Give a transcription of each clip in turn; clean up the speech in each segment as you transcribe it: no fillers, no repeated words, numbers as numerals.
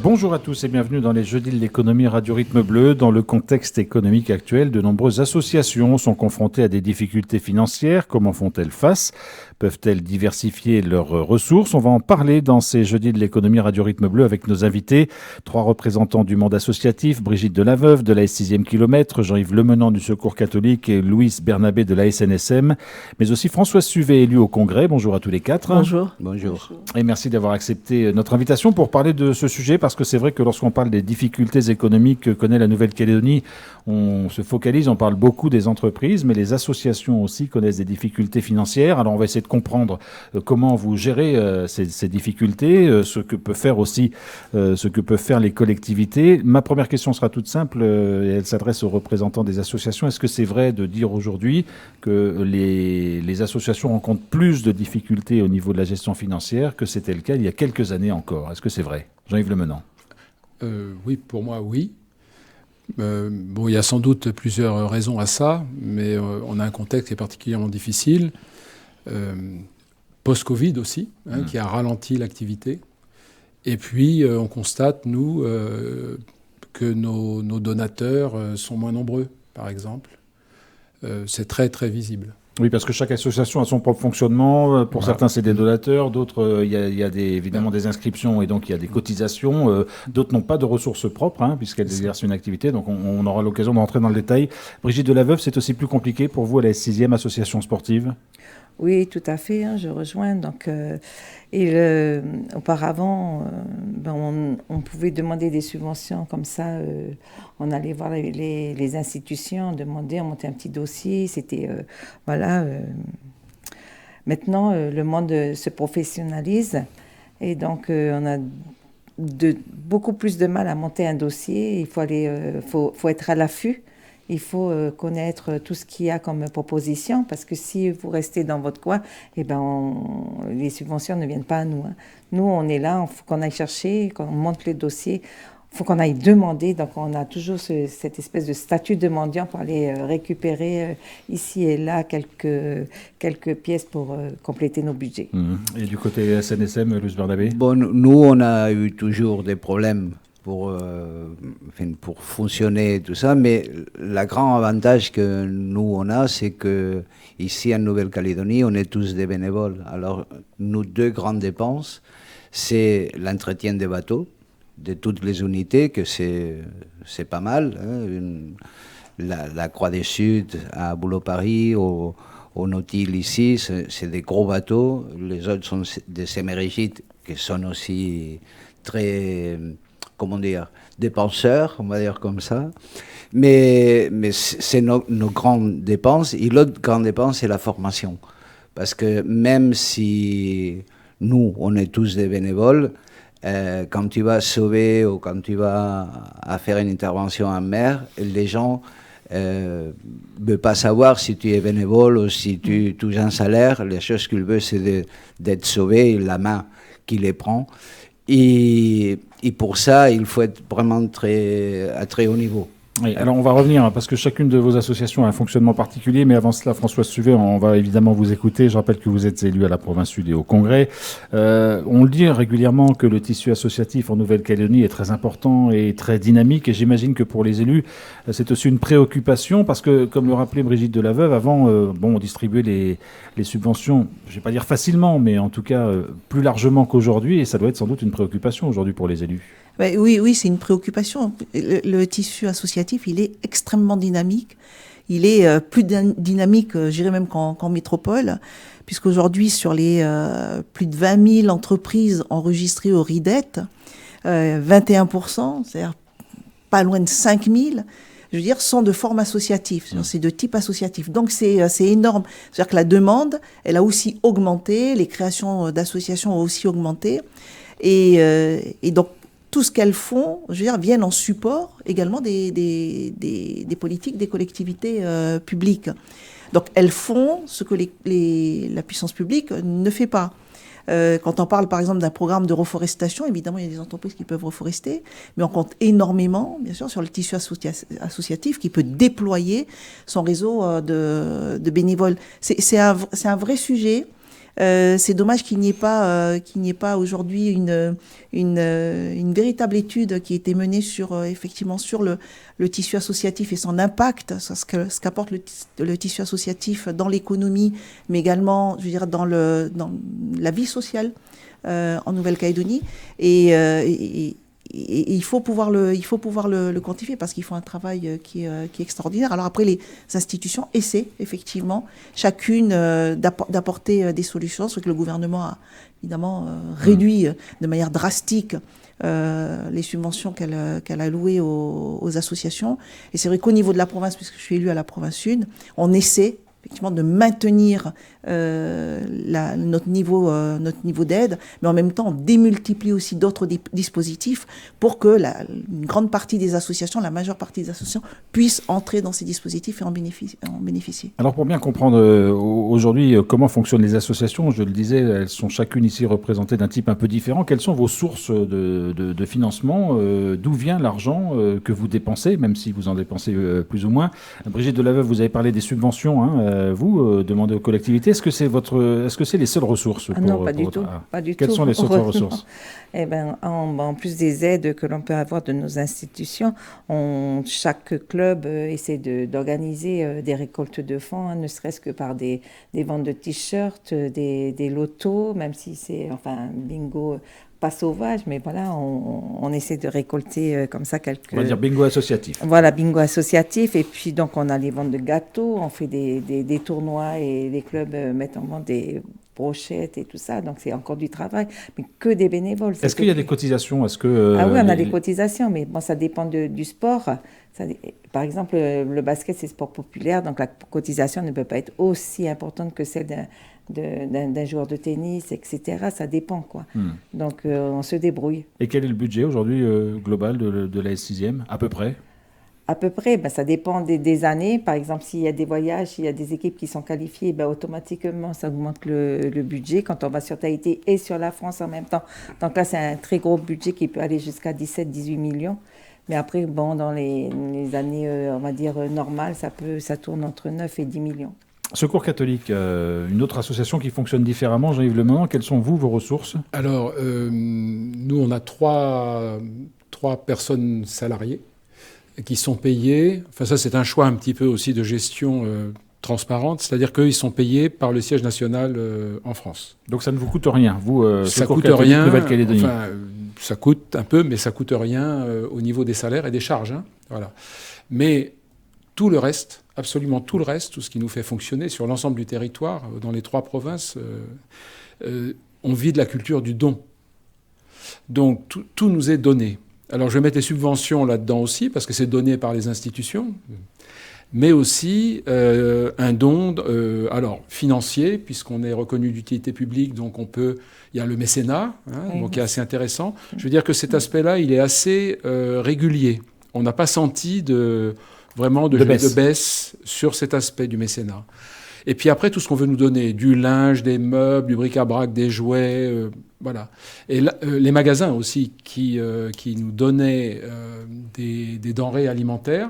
Bonjour à tous et bienvenue dans les Jeudis de l'économie Radio Rythme Bleu. Dans le contexte économique actuel, de nombreuses associations sont confrontées à des difficultés financières. Comment font-elles face ? Peuvent-elles diversifier leurs ressources ? On va en parler dans ces Jeudis de l'économie Radio Rythme Bleu avec nos invités. 3 représentants du monde associatif, Brigitte Delaveuve de la S6e kilomètre, Jean-Yves Lemenant du Secours catholique et Louise Bernabé de la SNSM, mais aussi Françoise Suvet, élue au Congrès. Bonjour à tous les 4. Bonjour. Bonjour. Et merci d'avoir accepté notre invitation pour parler de ce sujet, parce que c'est vrai que lorsqu'on parle des difficultés économiques que connaît la Nouvelle-Calédonie, on se focalise, on parle beaucoup des entreprises, mais les associations aussi connaissent des difficultés financières. Alors on va essayer de comprendre comment vous gérez ces difficultés, ce que peut faire aussi, ce que peuvent faire les collectivités. Ma première question sera toute simple et elle s'adresse aux représentants des associations. Est-ce que c'est vrai de dire aujourd'hui que les associations rencontrent plus de difficultés au niveau de la gestion financière que c'était le cas il y a quelques années encore ? Est-ce que c'est vrai ? Jean-Yves Lemenant. Oui, pour moi, oui. Il y a sans doute plusieurs raisons à ça, mais on a un contexte qui est particulièrement difficile. Post-Covid aussi, qui a ralenti l'activité. Et puis, on constate, nous, que nos donateurs sont moins nombreux, par exemple. C'est très, très visible. Oui, parce que chaque association a son propre fonctionnement. Pour certains, c'est des donateurs. D'autres, il y a évidemment des inscriptions et donc il y a des cotisations. D'autres n'ont pas de ressources propres, puisqu'elles exercent une activité. Donc, on aura l'occasion de rentrer dans le détail. Brigitte Delaveuve, c'est aussi plus compliqué pour vous à la S6e association sportive ? Oui, tout à fait, je rejoins. Donc, auparavant, on pouvait demander des subventions comme ça. On allait voir les institutions, demander, on montait un petit dossier. C'était, Maintenant, le monde se professionnalise et donc on a beaucoup plus de mal à monter un dossier. Il faut être à l'affût. Il faut connaître tout ce qu'il y a comme proposition, parce que si vous restez dans votre coin, les subventions ne viennent pas à nous. Nous, on est là, il faut qu'on aille chercher, qu'on monte les dossiers, il faut qu'on aille demander. Donc, on a toujours cette espèce de statut de mendiant pour aller récupérer ici et là quelques pièces pour compléter nos budgets. Et du côté SNSM, Louise Bernabé ? Nous, on a eu toujours des problèmes pour fonctionner et tout ça, mais le grand avantage que nous on a, c'est que ici en Nouvelle-Calédonie, on est tous des bénévoles. Alors, nos 2 grandes dépenses, c'est l'entretien des bateaux, de toutes les unités, que c'est pas mal. La Croix des Sud à Boulot-Paris, au Nautil ici, c'est des gros bateaux. Les autres sont des émérigites qui sont aussi très, dépenseurs, on va dire comme ça. Mais c'est nos grandes dépenses. Et l'autre grande dépense, c'est la formation. Parce que même si nous, on est tous des bénévoles, quand tu vas sauver ou quand tu vas à faire une intervention en mer, les gens ne veulent pas savoir si tu es bénévole ou si tu touches un salaire. La chose qu'ils veulent, c'est d'être sauvé, la main qui les prend. Et pour ça, il faut être vraiment à très haut niveau. Oui, alors on va revenir, parce que chacune de vos associations a un fonctionnement particulier, mais avant cela, Françoise Suvet, on va évidemment vous écouter. Je rappelle que vous êtes élue à la Province Sud et au Congrès. On le dit régulièrement que le tissu associatif en Nouvelle-Calédonie est très important et très dynamique, et j'imagine que pour les élus, c'est aussi une préoccupation, parce que, comme le rappelait Brigitte Delaveuve, avant, on distribuait les subventions, je ne vais pas dire facilement, mais en tout cas plus largement qu'aujourd'hui, et ça doit être sans doute une préoccupation aujourd'hui pour les élus. Oui, c'est une préoccupation. Le tissu associatif, il est extrêmement dynamique. Il est plus dynamique, je dirais même qu'en métropole, puisqu'aujourd'hui, sur les plus de 20 000 entreprises enregistrées au RIDET, 21%, c'est-à-dire pas loin de 5 000, je veux dire, sont de forme associative. C'est de type associatif. Donc, c'est énorme. C'est-à-dire que la demande, elle a aussi augmenté, les créations d'associations ont aussi augmenté. Et donc, tout ce qu'elles font, je veux dire, viennent en support également des politiques, des collectivités publiques. Donc, elles font ce que la puissance publique ne fait pas. Quand on parle, par exemple, d'un programme de reforestation, évidemment, il y a des entreprises qui peuvent reforester, mais on compte énormément, bien sûr, sur le tissu associatif qui peut déployer son réseau de bénévoles. C'est un vrai sujet. C'est dommage qu'il n'y ait pas aujourd'hui une véritable étude qui a été menée sur effectivement sur le tissu associatif et son impact, ce qu'apporte le tissu associatif dans l'économie, mais également, je veux dire, dans la vie sociale en Nouvelle-Calédonie. Et il faut pouvoir le quantifier parce qu'il faut un travail qui est extraordinaire. Alors après, les institutions essaient effectivement chacune d'apporter des solutions. C'est que le gouvernement a évidemment réduit de manière drastique les subventions qu'elle a allouées aux associations. Et c'est vrai qu'au niveau de la province, puisque je suis élue à la province sud, on essaie effectivement de maintenir notre niveau d'aide, mais en même temps on démultiplie aussi d'autres dispositifs pour que une grande partie des associations, la majeure partie des associations puissent entrer dans ces dispositifs et en bénéficier. Alors pour bien comprendre aujourd'hui comment fonctionnent les associations, je le disais, elles sont chacune ici représentées d'un type un peu différent. Quelles sont vos sources de financement? D'où vient l'argent que vous dépensez, même si vous en dépensez plus ou moins? Brigitte Delaveuve, vous avez parlé des subventions, vous demandez aux collectivités. Est-ce que c'est les seules ressources non, pas du tout. Quelles sont les autres ressources? Eh ben, en plus des aides que l'on peut avoir de nos institutions, chaque club essaie d'organiser des récoltes de fonds, ne serait-ce que par des ventes de t-shirts, des lotos, même si c'est bingo pas sauvage, mais voilà, on essaie de récolter comme ça quelques... On va dire bingo associatif. Voilà, bingo associatif. Et puis donc on a les ventes de gâteaux, on fait des tournois et les clubs mettent en vente des brochettes et tout ça. Donc c'est encore du travail, mais que des bénévoles. Est-ce qu'il y a des cotisations? Ah oui, on a des cotisations, mais bon, ça dépend du sport. Par exemple, le basket, c'est sport populaire, donc la cotisation ne peut pas être aussi importante que celle d'un joueur de tennis, etc. Ça dépend, quoi. Donc, on se débrouille. Et quel est le budget aujourd'hui global de la S6e, à peu près? À peu près, ça dépend des années. Par exemple, s'il y a des voyages, s'il y a des équipes qui sont qualifiées, automatiquement, ça augmente le budget quand on va sur Tahiti et sur la France en même temps. Donc là, c'est un très gros budget qui peut aller jusqu'à 17-18 millions. Mais après, dans les années, on va dire, normales, ça tourne entre 9 et 10 millions. Secours catholique, une autre association qui fonctionne différemment. Jean-Yves Lemoinant, quelles sont vos ressources? Alors, nous, on a trois personnes salariées qui sont payées. Enfin, ça, c'est un choix un petit peu aussi de gestion transparente. C'est-à-dire qu'ils sont payés par le siège national en France. Donc ça ne vous coûte rien, vous, ça Secours coûte catholique rien. Nouvelle-Calédonie? Enfin, ça coûte un peu, mais ça coûte rien au niveau des salaires et des charges. Voilà. Mais tout le reste, absolument tout le reste, tout ce qui nous fait fonctionner sur l'ensemble du territoire, dans les 3 provinces, on vit de la culture du don. Donc tout nous est donné. Alors je vais mettre les subventions là-dedans aussi, parce que c'est donné par les institutions, mais aussi un don financier, puisqu'on est reconnu d'utilité publique, donc il y a le mécénat, donc qui est assez intéressant. Je veux dire que cet aspect-là, il est assez régulier. On n'a pas senti vraiment de baisse sur cet aspect du mécénat. Et puis après, tout ce qu'on veut nous donner, du linge, des meubles, du bric-à-brac, des jouets, voilà. Et là, les magasins aussi qui nous donnaient des denrées alimentaires,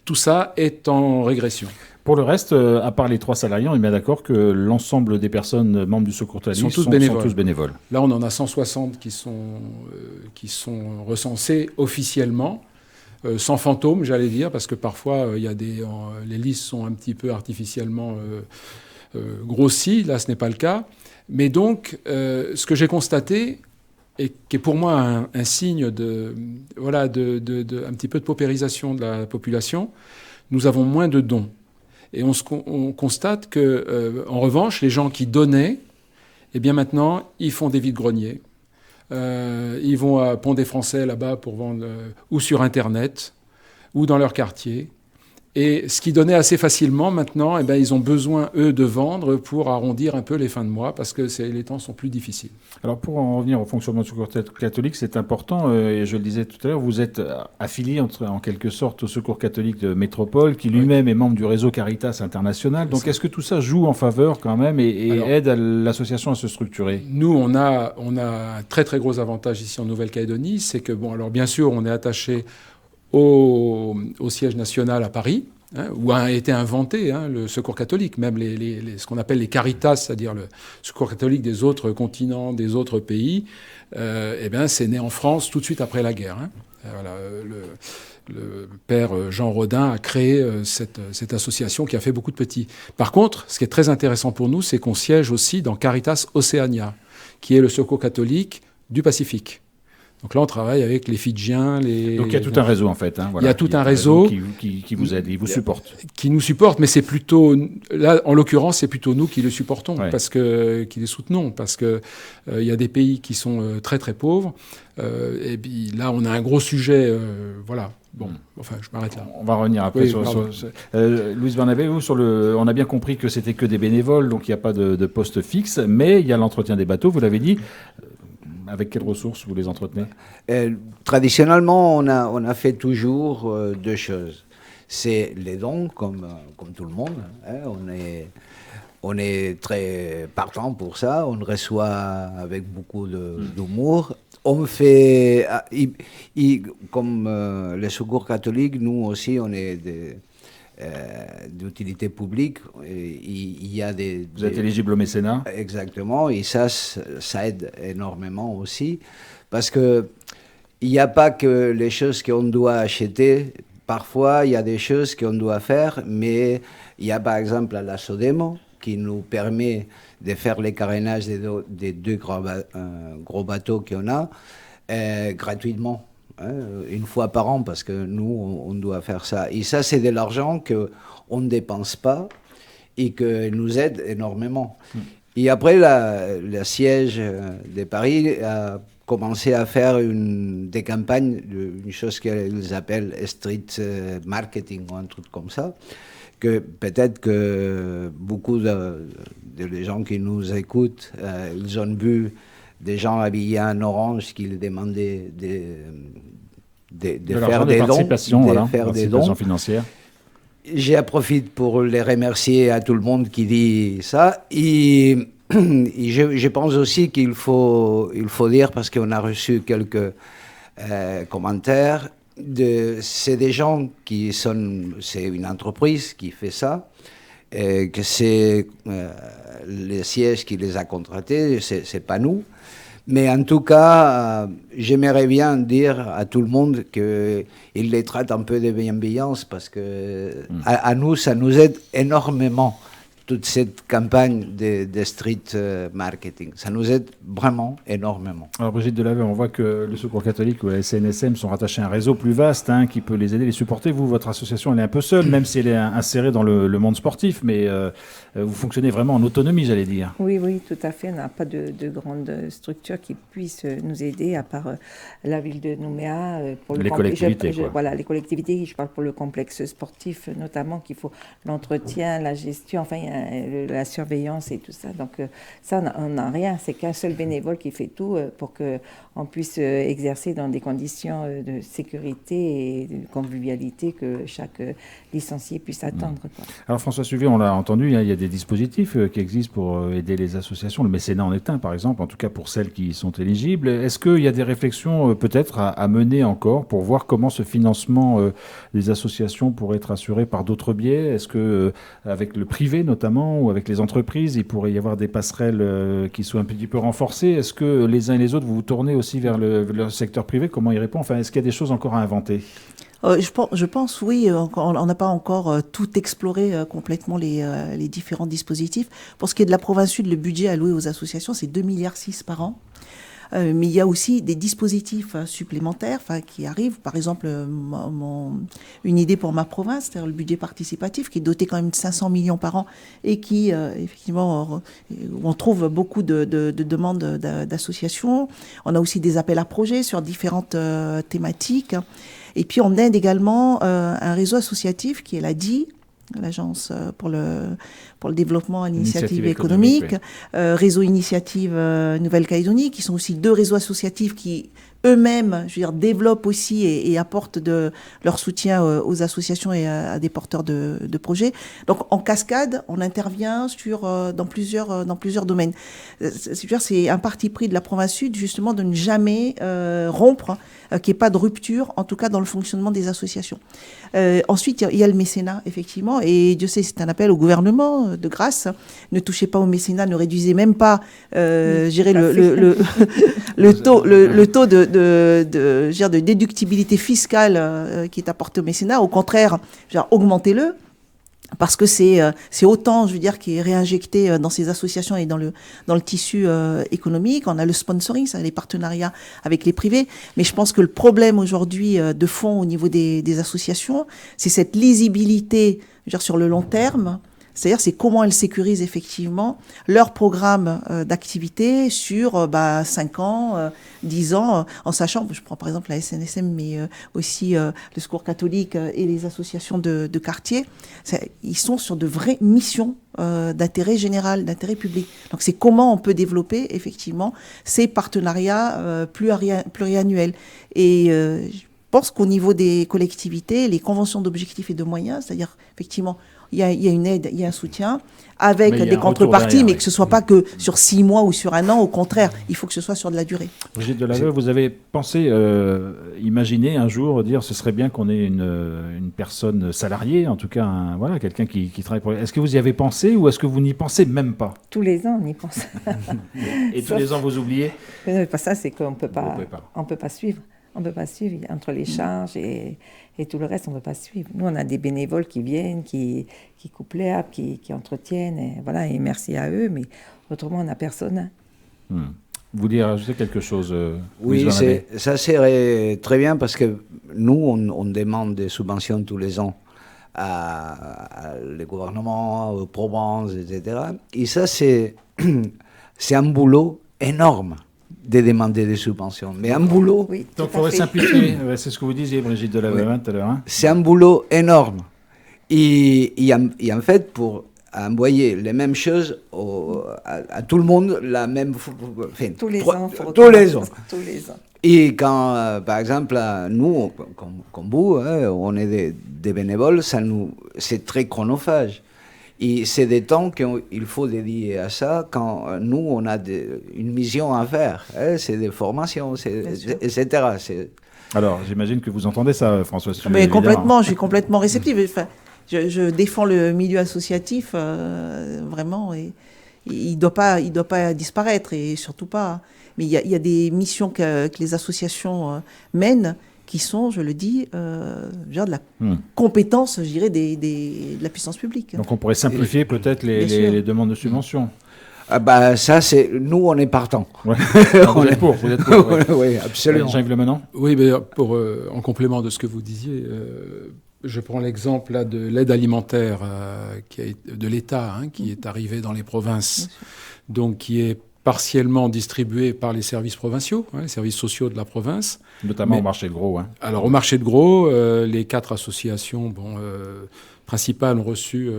tout ça est en régression. Pour le reste, à part les 3 salariés, on est bien d'accord que l'ensemble des personnes membres du Secours catholique sont tous bénévoles. Là, on en a 160 qui sont recensés officiellement. Sans fantôme, j'allais dire, parce que parfois, les listes sont un petit peu artificiellement grossies. Là, ce n'est pas le cas. Mais donc, ce que j'ai constaté, et qui est pour moi un signe un petit peu de paupérisation de la population, nous avons moins de dons. Et on constate que, en revanche, les gens qui donnaient, eh bien maintenant, ils font des vides-greniers. Ils vont à Pont-des-Français, là-bas, pour vendre, ou sur Internet, ou dans leur quartier. Et ce qui donnait assez facilement, maintenant, ils ont besoin, eux, de vendre pour arrondir un peu les fins de mois, parce que les temps sont plus difficiles. Alors, pour en revenir au fonctionnement du Secours catholique, c'est important, et je le disais tout à l'heure, vous êtes affilié, en quelque sorte, au Secours catholique de Métropole, qui lui-même est membre du réseau Caritas International. Donc, est-ce que tout ça joue en faveur, quand même, et aide l'association à se structurer? Nous, on a un très, très gros avantage ici en Nouvelle-Calédonie, c'est que, bien sûr, on est attaché au siège national à Paris, où a été inventé le secours catholique, même ce qu'on appelle les caritas, c'est-à-dire le secours catholique des autres continents, des autres pays, c'est né en France tout de suite après la guerre. Voilà, le père Jean Rodin a créé cette association qui a fait beaucoup de petits. Par contre, ce qui est très intéressant pour nous, c'est qu'on siège aussi dans Caritas Oceania, qui est le secours catholique du Pacifique. Donc là, on travaille avec les Fidjiens. Donc il y a tout un réseau, en fait. Voilà. Il y a tout un réseau qui vous aide, qui vous supporte. Qui nous supporte, mais c'est plutôt... Là, en l'occurrence, c'est plutôt nous qui le supportons, qui les soutenons, parce qu'il y a des pays qui sont très, très pauvres. Et puis là, on a un gros sujet, voilà. Bon, enfin, je m'arrête là. On va revenir après sur Louise Bernabé, on a bien compris que c'était que des bénévoles, donc il n'y a pas de poste fixe, mais il y a l'entretien des bateaux, vous l'avez dit. Avec quelles ressources vous les entretenez ? Traditionnellement, on a fait toujours deux choses. C'est les dons, comme tout le monde. On est très partant pour ça. On reçoit avec beaucoup d'humour. On fait, comme les secours catholiques, nous aussi, on est d'utilité publique. Il y a Vous êtes éligible au mécénat ? Exactement, et ça aide énormément aussi, parce que il n'y a pas que les choses qu'on doit acheter. Parfois, il y a des choses qu'on doit faire, mais il y a par exemple la Sodemo qui nous permet de faire les carénages des deux gros bateaux qu'on a gratuitement. Une fois par an, parce que nous, on doit faire ça. Et ça, c'est de l'argent qu'on ne dépense pas et qui nous aide énormément. Et après, le siège de Paris a commencé à faire des campagnes, une chose qu'ils appellent street marketing ou un truc comme ça, que peut-être que beaucoup de gens qui nous écoutent, ils ont vu des gens habillés en orange qui les demandaient de faire des dons, participation financière. J'en profite pour les remercier à tout le monde qui dit ça. Et je pense aussi qu'il faut dire, parce qu'on a reçu quelques commentaires, c'est des gens c'est une entreprise qui fait ça, que c'est le siège qui les a contratés, c'est pas nous. Mais en tout cas, j'aimerais bien dire à tout le monde qu'ils les traitent un peu de bienveillance, parce que à nous, ça nous aide énormément, toute cette campagne de street marketing. Ça nous aide vraiment énormément. Alors Brigitte Delavey, on voit que le Secours catholique ou la SNSM sont rattachés à un réseau plus vaste qui peut les aider, les supporter. Vous, votre association, elle est un peu seule, même si elle est insérée dans le monde sportif, mais vous fonctionnez vraiment en autonomie, j'allais dire. Oui, tout à fait. On n'a pas de grande structure qui puisse nous aider, à part la ville de Nouméa. Pour les collectivités, quoi. Voilà, les collectivités, je parle pour le complexe sportif notamment, qu'il faut l'entretien, la gestion, enfin, il y a la surveillance et tout ça. Donc ça, on n'a rien. C'est qu'un seul bénévole qui fait tout pour qu'on puisse exercer dans des conditions de sécurité et de convivialité que chaque licencié puisse attendre. Quoi. Alors François Suvier, on l'a entendu, il y a des dispositifs qui existent pour aider les associations. Le mécénat en est un, par exemple, en tout cas pour celles qui sont éligibles. Est-ce qu'il y a des réflexions peut-être à mener encore pour voir comment ce financement des associations pourrait être assuré par d'autres biais ? Est-ce que avec le privé notamment, ou avec les entreprises, il pourrait y avoir des passerelles qui soient un petit peu renforcées ? Est-ce que les uns et les autres, vous vous tournez aussi vers le secteur privé ? Comment y répond ? Enfin, est-ce qu'il y a des choses encore à inventer ? Je pense, oui, on n'a pas encore tout exploré complètement les différents dispositifs. Pour ce qui est de la province sud, le budget alloué aux associations, c'est 2,6 milliards par an. Mais il y a aussi des dispositifs supplémentaires qui arrivent. Par exemple, une idée pour ma province, c'est-à-dire le budget participatif, qui est doté quand même de 500 millions par an et qui, effectivement, on trouve beaucoup de demandes d'associations. On a aussi des appels à projets sur différentes thématiques. Et puis, on aide également un réseau associatif qui est l'ADI, l'Agence pour le développement à l'initiative économique, oui. Réseau Initiative Nouvelle-Calédonie, qui sont aussi deux réseaux associatifs qui eux-mêmes, je veux dire, développent aussi et apportent leur soutien aux associations et à des porteurs de projets. Donc, en cascade, on intervient dans plusieurs domaines. C'est un parti pris de la province sud, justement, de ne jamais rompre, qu'il n'y ait pas de rupture, en tout cas dans le fonctionnement des associations. Ensuite, il y a le mécénat, effectivement, et Dieu sait, c'est un appel au gouvernement, de grâce. Ne touchez pas au mécénat, ne réduisez même pas, le taux de déductibilité fiscale qui est apporté au mécénat. Au contraire, augmentez-le. Parce que c'est autant, je veux dire, qui est réinjecté dans ces associations et dans le tissu économique. On a le sponsoring, ça, les partenariats avec les privés. Mais je pense que le problème aujourd'hui de fond au niveau des associations, c'est cette lisibilité, je veux dire, sur le long terme. C'est-à-dire, c'est comment elles sécurisent effectivement leur programme d'activité sur 5 ans, 10 ans, en sachant, je prends par exemple la SNSM, mais aussi le Secours catholique et les associations de quartier, ils sont sur de vraies missions d'intérêt général, d'intérêt public. Donc, c'est comment on peut développer effectivement ces partenariats pluriannuels. Et je pense qu'au niveau des collectivités, les conventions d'objectifs et de moyens, c'est-à-dire effectivement, il y a une aide, il y a un soutien, avec des contreparties, mais que ce ne soit pas que sur 6 mois ou sur 1 an. Au contraire, il faut que ce soit sur de la durée. Brigitte Delaveu, vous avez pensé, imaginer un jour, dire ce serait bien qu'on ait une personne salariée, en tout cas quelqu'un qui travaille pour... Est-ce que vous y avez pensé ou est-ce que vous n'y pensez même pas? Tous les ans, on y pense. Et tous les ans, vous oubliez? Pas ça, c'est qu'on peut pas suivre. On ne peut pas suivre entre les charges et tout le reste, on ne peut pas suivre. Nous, on a des bénévoles qui viennent, qui coupent l'herbe, qui entretiennent, et merci à eux, mais autrement, on n'a personne. Vous vouliez rajouter quelque chose? Oui, ça serait très bien parce que nous, on demande des subventions tous les ans à les gouvernements, aux provinces, etc. Et ça, c'est un boulot énorme de demander des subventions. Mais un boulot... Oui, donc, il faudrait simplifier. C'est ce que vous disiez, Brigitte Delaveu, tout à l'heure. Hein. C'est un boulot énorme. Et en fait, pour envoyer les mêmes choses à tout le monde, la même... Enfin, tous les ans. Tous les ans. Tous les ans. Et quand, par exemple, nous, comme vous, on est des bénévoles, c'est très chronophage. Et c'est des temps qu'il faut dédier à ça quand nous, on a une mission à faire. C'est des formations, etc. Alors, j'imagine que vous entendez ça, François. Mais complètement, je suis complètement réceptive. Enfin, je défends le milieu associatif, vraiment, et il ne doit pas disparaître, et surtout pas. Mais il y a des missions que les associations mènent, qui sont, je le dis, de la compétence, je dirais, de la puissance publique. Donc on pourrait simplifier peut-être les demandes de subventions. Ça, nous, on est partants. Ouais. Vous êtes pour. Oui, absolument. Jean-Yves Lemenon. Oui, mais en complément de ce que vous disiez, je prends l'exemple là, de l'aide alimentaire de l'État, qui est arrivée dans les provinces, donc qui est partiellement distribuée par les services provinciaux, les services sociaux de la province. Notamment au marché de Gros. Alors au marché de Gros, les 4 associations principales ont reçu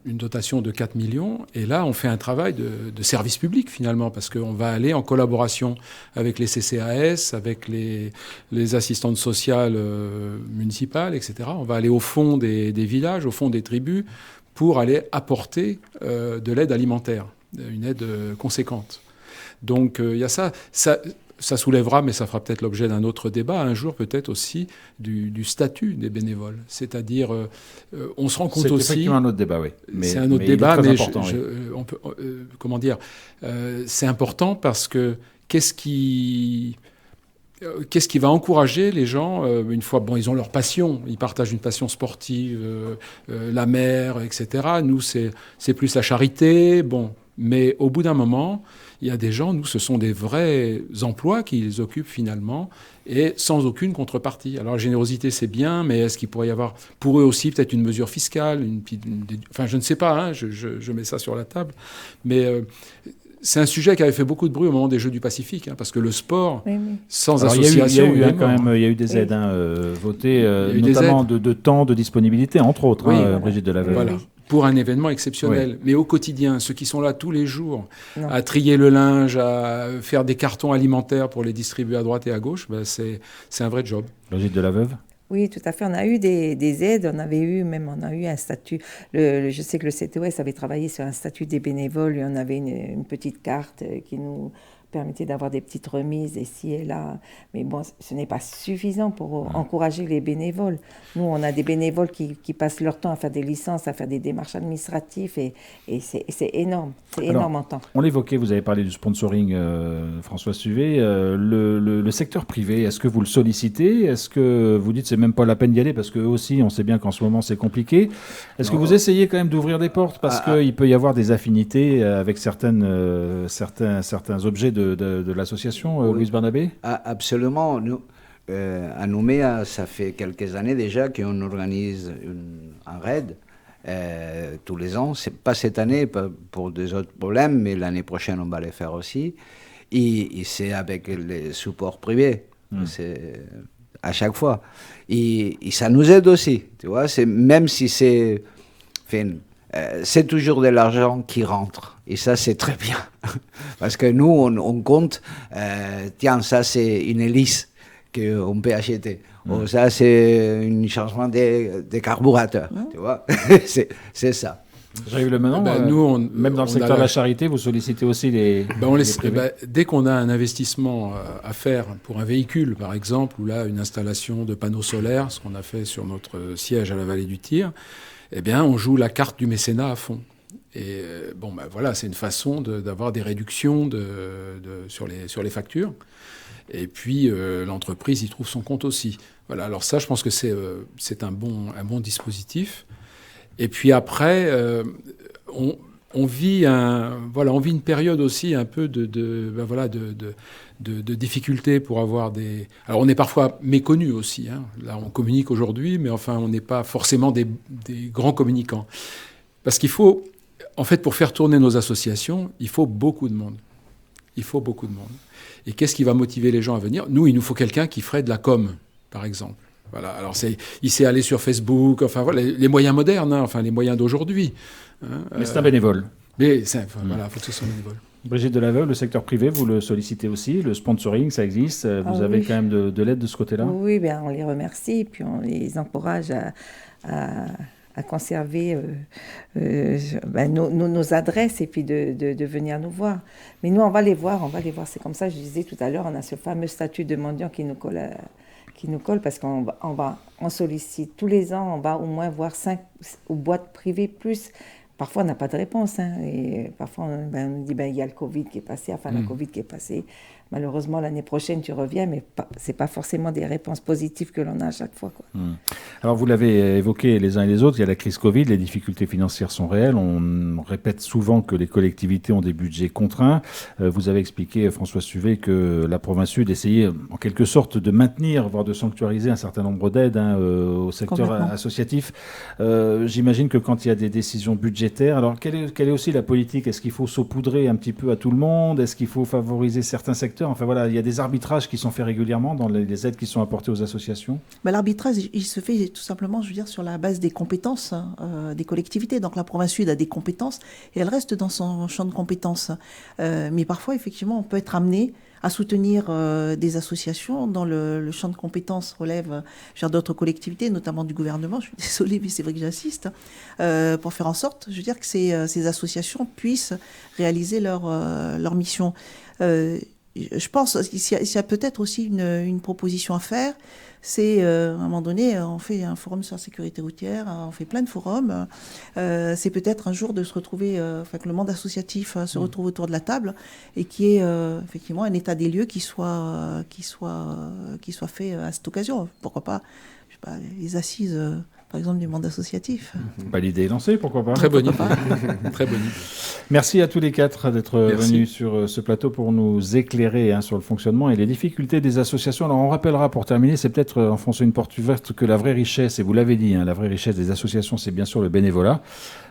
une dotation de 4 millions. Et là, on fait un travail de service public finalement, parce qu'on va aller en collaboration avec les CCAS, avec les assistantes sociales municipales, etc. On va aller au fond des villages, au fond des tribus, pour aller apporter de l'aide alimentaire, une aide conséquente. Donc il y a ça soulèvera, mais ça fera peut-être l'objet d'un autre débat, un jour peut-être aussi, du statut des bénévoles. C'est-à-dire, on se rend compte aussi... C'est effectivement un autre débat, oui. C'est un autre débat, mais comment dire, c'est important parce que qu'est-ce qui va encourager les gens, une fois, ils ont leur passion, ils partagent une passion sportive, la mer, etc. Nous, c'est plus la charité, mais au bout d'un moment, il y a des gens, nous, ce sont des vrais emplois qu'ils occupent finalement, et sans aucune contrepartie. Alors la générosité, c'est bien, mais est-ce qu'il pourrait y avoir pour eux aussi peut-être une mesure fiscale, enfin je ne sais pas, je mets ça sur la table, mais c'est un sujet qui avait fait beaucoup de bruit au moment des Jeux du Pacifique, parce que le sport, sans association... Il y a eu des aides votées, notamment de temps, de disponibilité, entre autres, Brigitte Delaveu. Voilà. pour un événement exceptionnel. Mais au quotidien, ceux qui sont là tous les jours à trier le linge, à faire des cartons alimentaires pour les distribuer à droite et à gauche, c'est un vrai job. Brigitte Delaveuve. Oui, tout à fait. On a eu des aides, on a eu un statut. Je sais que le CTOS avait travaillé sur un statut des bénévoles et on avait une petite carte qui nous permettait d'avoir des petites remises ici et là. Mais bon, ce n'est pas suffisant pour encourager les bénévoles. Nous, on a des bénévoles qui passent leur temps à faire des licences, à faire des démarches administratives et c'est énorme. C'est énorme en temps. On l'évoquait, vous avez parlé du sponsoring, François Suvet. Le secteur privé, est-ce que vous le sollicitez? Est-ce que vous dites que c'est même pas la peine d'y aller parce qu'eux aussi, on sait bien qu'en ce moment, c'est compliqué. Est-ce que vous essayez quand même d'ouvrir des portes parce qu'il peut y avoir des affinités avec certains objets de l'association, Louise Barnabé? Absolument. Nous, à Nouméa, ça fait quelques années déjà qu'on organise un raid tous les ans. C'est pas cette année pour des autres problèmes, mais l'année prochaine, on va les faire aussi. Et c'est avec les supports privés. C'est à chaque fois. Et ça nous aide aussi. Tu vois, même si c'est... c'est toujours de l'argent qui rentre. Et ça, c'est très bien. Parce que nous, on compte, tiens, ça, c'est une hélice qu'on peut acheter. Ou ça, c'est un changement des carburateurs. Tu vois, c'est ça. J'arrive le maintenant. Même dans le secteur de la charité, vous sollicitez aussi les privés. Dès qu'on a un investissement à faire pour un véhicule, par exemple, ou là, une installation de panneaux solaires, ce qu'on a fait sur notre siège à la Vallée du Tyr, eh bien, on joue la carte du mécénat à fond. Et voilà, c'est une façon d'avoir des réductions sur les factures. Et puis, l'entreprise y trouve son compte aussi. Voilà, alors ça, je pense que c'est un bon dispositif. Et puis après, on vit une période aussi un peu de difficultés pour avoir des... Alors, on est parfois méconnus aussi. Hein. Là, on communique aujourd'hui, mais enfin, on n'est pas forcément des grands communicants. Parce qu'il faut... En fait, pour faire tourner nos associations, il faut beaucoup de monde. Et qu'est-ce qui va motiver les gens à venir? Nous, il nous faut quelqu'un qui ferait de la com, par exemple. Voilà. Alors, il sait aller sur Facebook, enfin, voilà, les moyens modernes, hein, enfin, les moyens d'aujourd'hui. Hein, mais c'est un bénévole. Mais voilà, il faut que ce soit un bénévole. Brigitte Delaveuve, le secteur privé, vous le sollicitez aussi. Le sponsoring, ça existe. Vous avez quand même de l'aide de ce côté-là? Oui, bien, on les remercie, puis on les encourage à conserver nos adresses et puis de venir nous voir. Mais nous, on va les voir. C'est comme ça, je disais tout à l'heure, on a ce fameux statut de mendiant qui nous colle parce qu'on sollicite tous les ans, on va au moins voir 5 boîtes privées plus. Parfois, on n'a pas de réponse. Hein, et parfois, on nous dit il y a le Covid qui est passé, la Covid qui est passée. Malheureusement, l'année prochaine, tu reviens, mais ce n'est pas forcément des réponses positives que l'on a à chaque fois. Quoi. Alors, vous l'avez évoqué les uns et les autres, il y a la crise Covid, les difficultés financières sont réelles. On répète souvent que les collectivités ont des budgets contraints. Vous avez expliqué, François Suvet, que la province Sud essayait en quelque sorte de maintenir, voire de sanctuariser un certain nombre d'aides au secteur associatif. J'imagine que quand il y a des décisions budgétaires, alors quelle est aussi la politique? Est-ce qu'il faut saupoudrer un petit peu à tout le monde? Est-ce qu'il faut favoriser certains secteurs? Enfin voilà, il y a des arbitrages qui sont faits régulièrement dans les aides qui sont apportées aux associations. L'arbitrage, il se fait tout simplement, je veux dire, sur la base des compétences des collectivités. Donc la province Sud a des compétences et elle reste dans son champ de compétences. Mais parfois, effectivement, on peut être amené à soutenir des associations dont le champ de compétences relève d'autres collectivités, notamment du gouvernement. Je suis désolée, mais c'est vrai que j'insiste, pour faire en sorte, je veux dire, que ces associations puissent réaliser leur mission. Je pense qu'il y a peut-être aussi une proposition à faire. C'est, à un moment donné, on fait un forum sur la sécurité routière, on fait plein de forums. C'est peut-être un jour de se retrouver, que le monde associatif se retrouve autour de la table et qu'il y ait effectivement un état des lieux qui soit fait à cette occasion. Pourquoi pas, je sais pas, les assises, par exemple, du monde associatif. L'idée est lancée, pourquoi pas. Très bonne idée. Très bonne idée. Merci à tous les quatre d'être venus sur ce plateau pour nous éclairer sur le fonctionnement et les difficultés des associations. Alors on rappellera pour terminer, c'est peut-être enfoncer une porte ouverte, que la vraie richesse, et vous l'avez dit, la vraie richesse des associations, c'est bien sûr le bénévolat,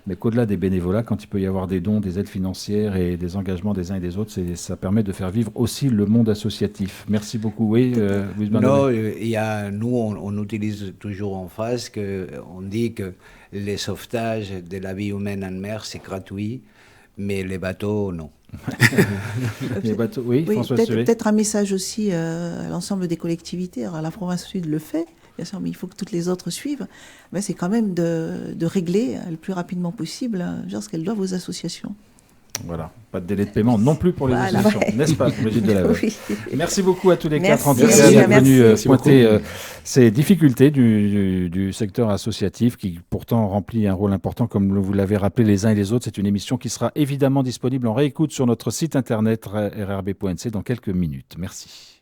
mais qu'au-delà des bénévolats, quand il peut y avoir des dons, des aides financières et des engagements des uns et des autres, ça permet de faire vivre aussi le monde associatif. Merci beaucoup. Oui, Louise Barnabé. Non, nous on utilise toujours en phrase que on dit que les sauvetages de la vie humaine en mer, c'est gratuit, mais les bateaux, non. Les bateaux, oui, Oui, Françoise Suet. peut-être un message aussi à l'ensemble des collectivités. Alors, la province sud le fait, bien sûr, mais il faut que toutes les autres suivent. Mais c'est quand même de régler le plus rapidement possible ce qu'elles doivent aux associations. Voilà, pas de délai de paiement non plus pour les Voilà. associations, n'est-ce pas, Brigitte Delaval? Oui. Merci beaucoup à tous les Merci. quatre, en tout cas, Merci. d'être venus Merci pointer ces difficultés du secteur associatif qui pourtant remplit un rôle important, comme vous l'avez rappelé les uns et les autres. C'est une émission qui sera évidemment disponible en réécoute sur notre site internet rrb.nc dans quelques minutes. Merci.